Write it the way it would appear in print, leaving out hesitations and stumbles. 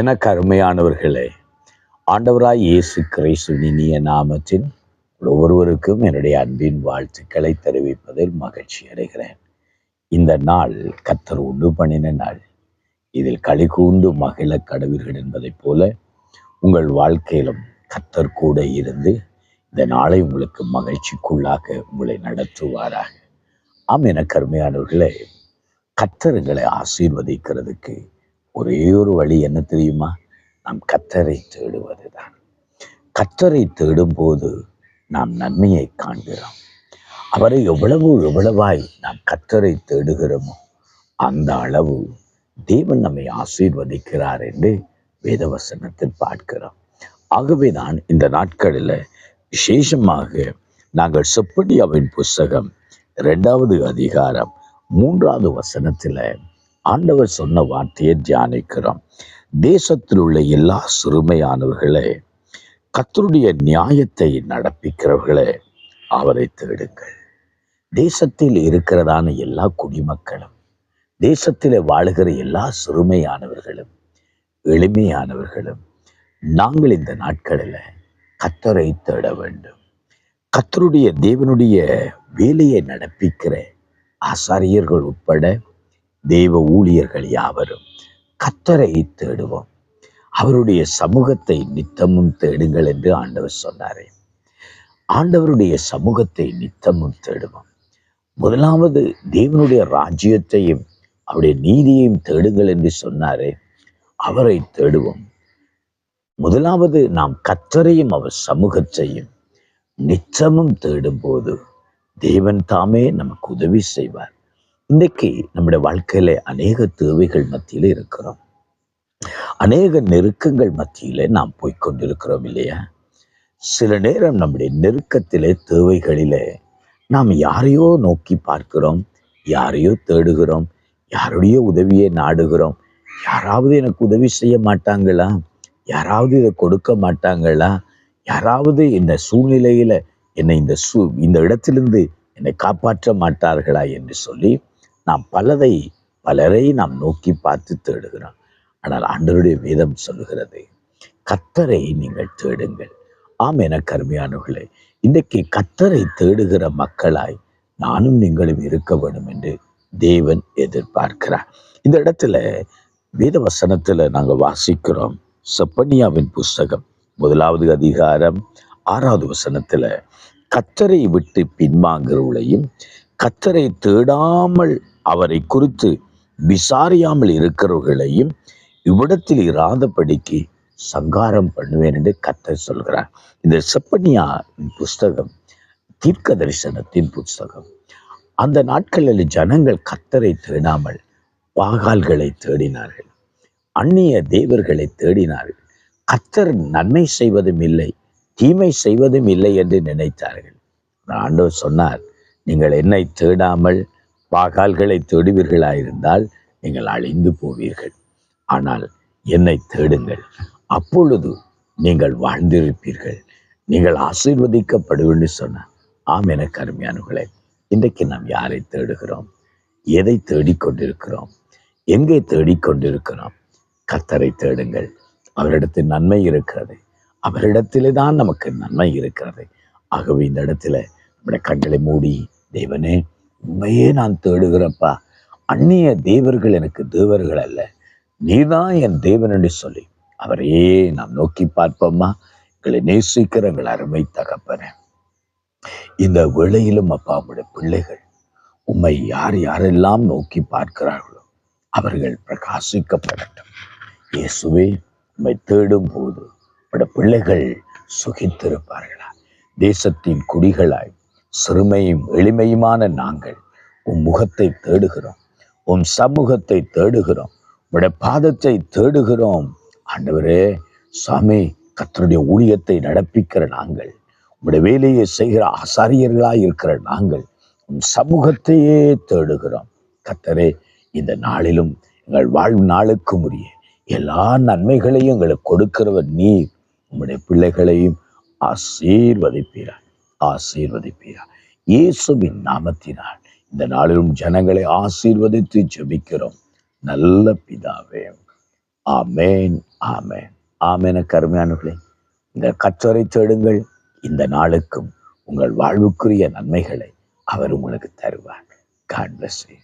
எனக்கு அருமையானவர்களே, ஆண்டவராய் இயேசு கிறிஸ்துவின் இனிய நாமத்தில் ஒவ்வொருவருக்கும் என்னுடைய அன்பின் வாழ்த்துக்களை தெரிவிப்பதில் மகிழ்ச்சி அடைகிறேன். இந்த நாள் கர்த்தர் உண்டு பண்ணின நாள். இதில் களி கூர்ந்து மகிழ கடவீர்கள் என்பதைப் போல உங்கள் வாழ்க்கையிலும் கர்த்தர் கூட இருந்து இந்த நாளை உங்களுக்கு மகிழ்ச்சிக்குள்ளாக உங்களை நடத்துவாராக. ஆம், எனக்கு அருமையானவர்களே, கர்த்தர்களை ஆசீர்வதிக்கிறதுக்கு ஒரே ஒரு வழி என்ன தெரியுமா? நாம் கர்த்தரை தேடுவதுதான். கர்த்தரை தேடும் போது நாம் நன்மையை காண்கிறோம். அவரை எவ்வளவாய் நாம் கர்த்தரை தேடுகிறோமோ அந்த அளவு தேவன் நம்மை ஆசீர்வதிக்கிறார் என்று வேதவசனத்தில் பார்க்கிறோம். ஆகவேதான் இந்த நாட்களில் விசேஷமாக நாங்கள் செப்பனியாவின் புஸ்தகம் 2வது அதிகாரம் 3வது வசனத்தில் ஆண்டவர் சொன்ன வார்த்தையை தியானிக்கிறோம். தேசத்தில் உள்ள எல்லா சிறுமையானவர்களே, கர்த்தருடைய நியாயத்தை நடப்பிக்கிறவர்களே, அவரை தேடுங்கள். தேசத்தில் இருக்கிறதான எல்லா குடிமக்களும், தேசத்தில் வாழுகிற எல்லா சிறுமையானவர்களும், எளிமையானவர்களும், நாங்கள் இந்த நாட்களில் கர்த்தரை தேட வேண்டும். கர்த்தருடைய தேவனுடைய வேலையை நடப்பிக்கிற ஆசாரியர்கள் உட்பட தெய்வ ஊழியர்கள் யாவரும் கர்த்தரை தேடுவோம். அவருடைய சமூகத்தை நித்தமும் தேடுங்கள் என்று ஆண்டவர் சொன்னாரே. ஆண்டவருடைய சமூகத்தை நித்தமும் தேடுவோம். முதலாவது தேவனுடைய ராஜ்யத்தையும் அவருடைய நீதியையும் தேடுங்கள் என்று சொன்னாரே, அவரை தேடுவோம். முதலாவது நாம் கர்த்தரையும் அவர் சமூகத்தையும் நிச்சமும் தேடும் போது தேவன் தாமே நமக்கு உதவி செய்வார். இன்றைக்கு நம்முடைய வாழ்க்கையில அநேக தேவைகள் மத்தியில இருக்கிறோம். அநேக நெருக்கங்கள் மத்தியில நாம் போய்கொண்டிருக்கிறோம் இல்லையா? சில நேரம் நம்முடைய நெருக்கத்திலே, தேவைகளிலே நாம் யாரையோ நோக்கி பார்க்கிறோம், யாரையோ தேடுகிறோம், யாருடைய உதவியை நாடுகிறோம். யாராவது எனக்கு உதவி செய்ய மாட்டாங்களா? யாராவது இதை கொடுக்க மாட்டாங்களா? யாராவது இந்த சூழ்நிலையில என்னை இந்த இடத்திலிருந்து என்னை காப்பாற்ற மாட்டார்களா என்று சொல்லி நாம் பலரை நாம் நோக்கி பார்த்து தேடுகிறோம். ஆனால் ஆண்டவருடைய வேதம் சொல்லுகிறது, கர்த்தரை நீங்கள் தேடுங்கள். ஆம், எனக்கு அருமையானவர்களே, இன்றைக்கு கர்த்தரை தேடுகிற மக்களாய் நானும் நீங்களும் இருக்க வேண்டும் என்று தேவன் எதிர்பார்க்கிறார். இந்த இடத்துல வேத வசனத்துல நாங்கள் வாசிக்கிறோம். செப்பனியாவின் புஸ்தகம் 1வது அதிகாரம் 6வது வசனத்துல, கர்த்தரை விட்டு பின்வாங்குறவர்களையும் கர்த்தரை தேடாமல் அவரை குறித்து விசாரியாமல் இருக்கிறவர்களையும் இவ்விடத்தில் இராதபடிக்கு சங்காரம் பண்ணுவேன் என்று கர்த்தர் சொல்கிறார். இந்த செப்பனியா புஸ்தகம் தீர்க்க தரிசனத்தின் புஸ்தகம். அந்த நாட்களில் ஜனங்கள் கர்த்தரை தேடாமல் பாகால்களை தேடினார்கள், அந்நிய தேவர்களை தேடினார்கள். கர்த்தர் நன்மை செய்வதும் இல்லை, தீமை செய்வதும் இல்லை என்று நினைத்தார்கள். ஆண்டவர் சொன்னார், நீங்கள் என்னை தேடாமல் பாகால்களை தேடுவீர்களாயிருந்தால் நீங்கள் அழிந்து போவீர்கள். ஆனால் என்னை தேடுங்கள், அப்பொழுது நீங்கள் வாழ்ந்திருப்பீர்கள், நீங்கள் ஆசீர்வதிக்கப்படுவீர்கள் சொன்னார். ஆம், எனக்கு அருமையானவர்களே, இன்றைக்கு நாம் யாரை தேடுகிறோம்? எதை தேடிக்கொண்டிருக்கிறோம்? எங்கே தேடிக்கொண்டிருக்கிறோம்? கர்த்தரை தேடுங்கள். அவரிடத்தில் நன்மை இருக்கிறது. அவரிடத்திலே தான் நமக்கு நன்மை இருக்கிறது. ஆகவே இந்த இடத்துல நம்முடைய கண்களை மூடி, தேவனே, உண்மையே நான் தேடுகிறப்பா, அந்நிய தேவர்கள் எனக்கு தேவர்கள் அல்ல, நீதான் என் தேவன் என்று சொல்லி அவரையே நாம் நோக்கி பார்ப்போமா? எங்களை நேசிக்கிற எங்கள் அருமை தகப்பனே, இந்த வேளையிலும் அப்பா, உங்களுடைய பிள்ளைகள் உம்மை யாரெல்லாம் நோக்கி பார்க்கிறார்களோ அவர்கள் பிரகாசிக்கப்படட்டும். இயேசுவே, உம்மை தேடும் போது உங்களுடைய பிள்ளைகள் சுகித்திருப்பார்களா? தேசத்தின் குடிகளாய் சிறுமையும் எளிமையுமான நாங்கள் உம் முகத்தை தேடுகிறோம், உம் சமூகத்தை தேடுகிறோம், உடைய பாதத்தை தேடுகிறோம். ஆண்டவரே சாமி, கர்த்தருடைய ஊழியத்தை நடப்பிக்கிற நாங்கள், உடைய வேலையை செய்கிற ஆசாரியர்களாய் இருக்கிற நாங்கள் உம் சமூகத்தையே தேடுகிறோம். கர்த்தரே, இந்த நாளிலும் எங்கள் வாழ்வு நாளுக்கு உரிய எல்லா நன்மைகளையும் எங்களுக்கு கொடுக்கிறவர் நீர். உம்முடைய பிள்ளைகளையும் ஆசீர்வதிப்பீரார், ஆசீர்வதிப்பீரார். இயேசுவின் நாமத்தினால் இந்த நாளிலும் ஜனங்களை ஆசீர்வதித்து ஜெபிக்கிறோம் நல்ல பிதாவே. ஆமேன், ஆமென். ஆமென கருமையானவர்களே, இந்த கற்றரை தேடுங்கள். இந்த நாளுக்கும் உங்கள் வாழ்வுக்குரிய நன்மைகளை அவர் உங்களுக்கு தருவார். God bless you.